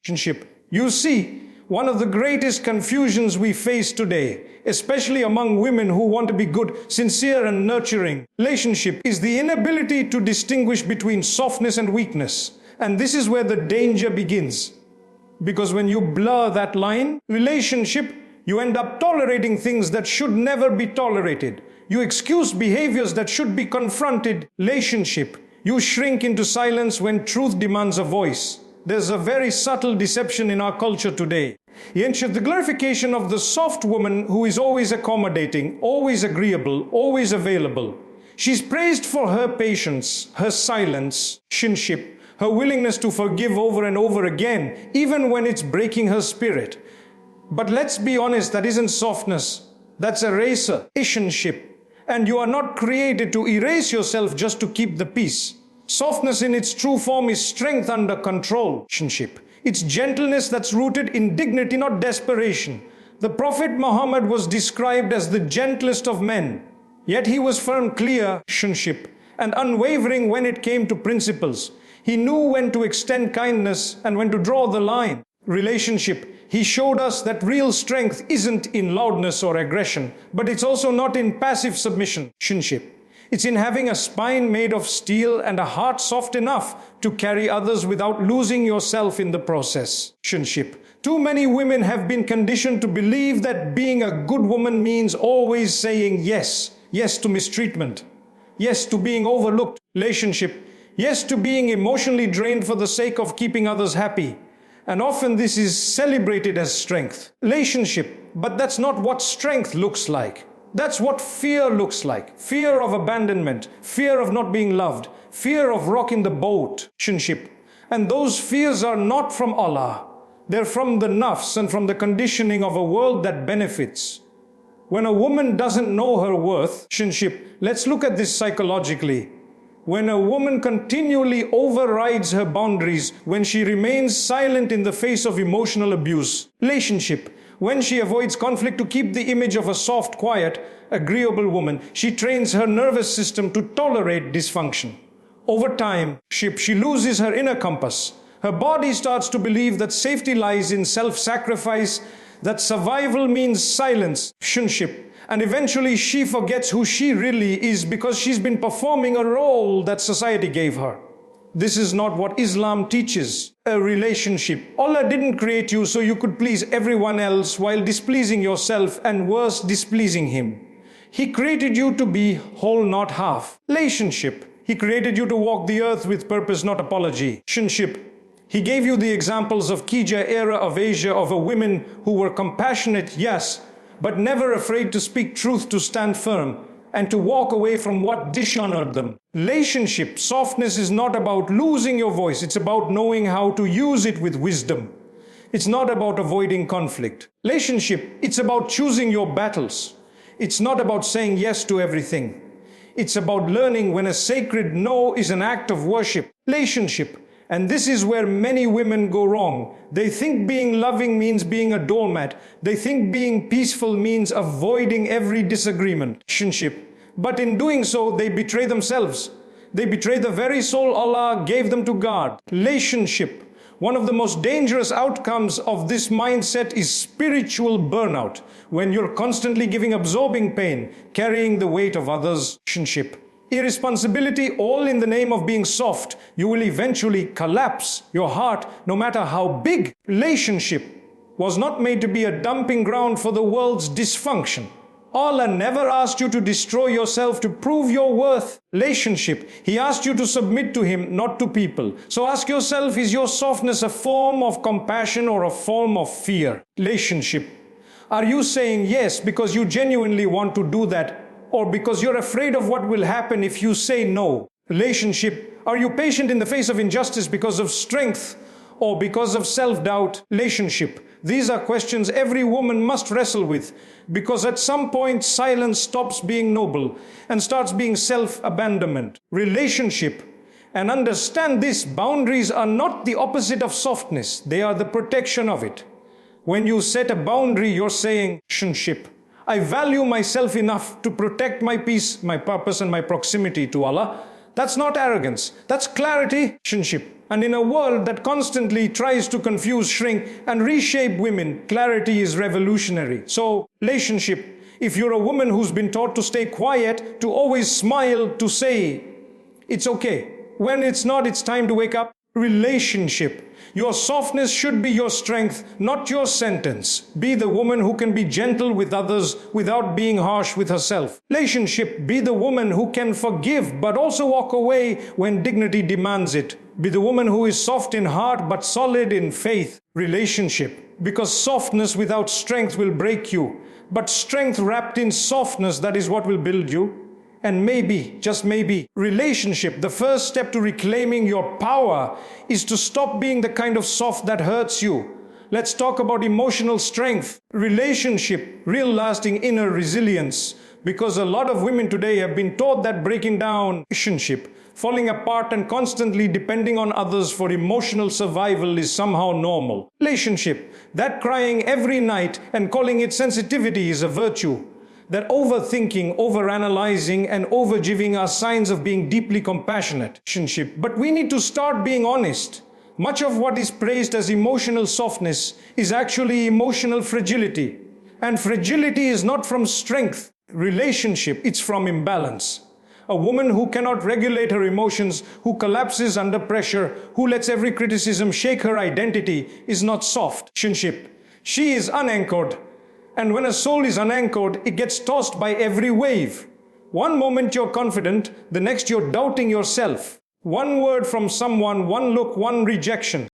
relationship. You see, one of the greatest confusions we face today, especially among women who want to be good, sincere and nurturing relationship, is the inability to distinguish between softness and weakness. And this is where the danger begins. Because when you blur that line, relationship, you end up tolerating things that should never be tolerated. You excuse behaviors that should be confronted. Relationship, you shrink into silence when truth demands a voice. There's a very subtle deception in our culture today. The glorification of the soft woman who is always accommodating, always agreeable, always available. She's praised for her patience, her silence, kinship, her willingness to forgive over and over again, even when it's breaking her spirit. But let's be honest, that isn't softness. That's eraser, kinship. And you are not created to erase yourself just to keep the peace. Softness in its true form is strength under control, kinship. It's gentleness that's rooted in dignity, not desperation. The Prophet Muhammad was described as the gentlest of men. Yet he was firm, clear, kinship, and unwavering when it came to principles. He knew when to extend kindness and when to draw the line. Relationship. He showed us that real strength isn't in loudness or aggression, but it's also not in passive submission, kinship. It's in having a spine made of steel and a heart soft enough to carry others without losing yourself in the process, kinship. Too many women have been conditioned to believe that being a good woman means always saying yes. Yes to mistreatment. Yes to being overlooked, relationship. Yes to being emotionally drained for the sake of keeping others happy. And often this is celebrated as strength, relationship. But that's not what strength looks like. That's what fear looks like. Fear of abandonment, fear of not being loved, fear of rocking the boat, kinship. And those fears are not from Allah. They're from the nafs and from the conditioning of a world that benefits. When a woman doesn't know her worth, kinship, let's look at this psychologically. When a woman continually overrides her boundaries, when she remains silent in the face of emotional abuse, relationship, when she avoids conflict to keep the image of a soft, quiet, agreeable woman, she trains her nervous system to tolerate dysfunction. Over time, she loses her inner compass. Her body starts to believe that safety lies in self-sacrifice, that survival means silence, kinship. And eventually she forgets who she really is because she's been performing a role that society gave her. This is not what Islam teaches. A relationship. Allah didn't create you so you could please everyone else while displeasing yourself and worse, displeasing Him. He created you to be whole, not half. Relationship. He created you to walk the earth with purpose, not apology. Kinship. He gave you the examples of Qija era of Asia of a women who were compassionate, yes, but never afraid to speak truth, to stand firm, and to walk away from what dishonored them. Relationship, softness is not about losing your voice. It's about knowing how to use it with wisdom. It's not about avoiding conflict. Relationship, it's about choosing your battles. It's not about saying yes to everything. It's about learning when a sacred no is an act of worship. Relationship. And this is where many women go wrong. They think being loving means being a doormat. They think being peaceful means avoiding every disagreement, kinship. But in doing so, they betray themselves. They betray the very soul Allah gave them to guard. Relationship. One of the most dangerous outcomes of this mindset is spiritual burnout. When you're constantly giving absorbing pain, carrying the weight of others, kinship. Irresponsibility, all in the name of being soft. You will eventually collapse. Your heart, no matter how big. Relationship was not made to be a dumping ground for the world's dysfunction. Allah never asked you to destroy yourself to prove your worth. Relationship, He asked you to submit to Him, not to people. So ask yourself, is your softness a form of compassion or a form of fear? Relationship, are you saying yes because you genuinely want to do that, or because you're afraid of what will happen if you say no? Relationship, are you patient in the face of injustice because of strength or because of self-doubt? Relationship, these are questions every woman must wrestle with, because at some point silence stops being noble and starts being self-abandonment. Relationship, and understand this, boundaries are not the opposite of softness, they are the protection of it. When you set a boundary, you're saying, kinship, I value myself enough to protect my peace, my purpose and my proximity to Allah. That's not arrogance. That's clarity. Relationship. And in a world that constantly tries to confuse, shrink, and reshape women, clarity is revolutionary. So, relationship. If you're a woman who's been taught to stay quiet, to always smile, to say, it's okay. When it's not, it's time to wake up. Relationship. Your softness should be your strength, not your sentence. Be the woman who can be gentle with others without being harsh with herself. Relationship. Be the woman who can forgive but also walk away when dignity demands it. Be the woman who is soft in heart but solid in faith. Relationship. Because softness without strength will break you. But strength wrapped in softness, that is what will build you. And maybe, just maybe, relationship, the first step to reclaiming your power is to stop being the kind of soft that hurts you. Let's talk about emotional strength, relationship, real lasting inner resilience. Because a lot of women today have been taught that breaking down relationship, falling apart and constantly depending on others for emotional survival is somehow normal. Relationship, that crying every night and calling it sensitivity is a virtue. That overthinking, overanalyzing, and overgiving are signs of being deeply compassionate. But we need to start being honest. Much of what is praised as emotional softness is actually emotional fragility. And fragility is not from strength. Relationship, it's from imbalance. A woman who cannot regulate her emotions, who collapses under pressure, who lets every criticism shake her identity, is not soft. She is unanchored. And when a soul is unanchored, it gets tossed by every wave. One moment you're confident, the next you're doubting yourself. One word from someone, one look, one rejection.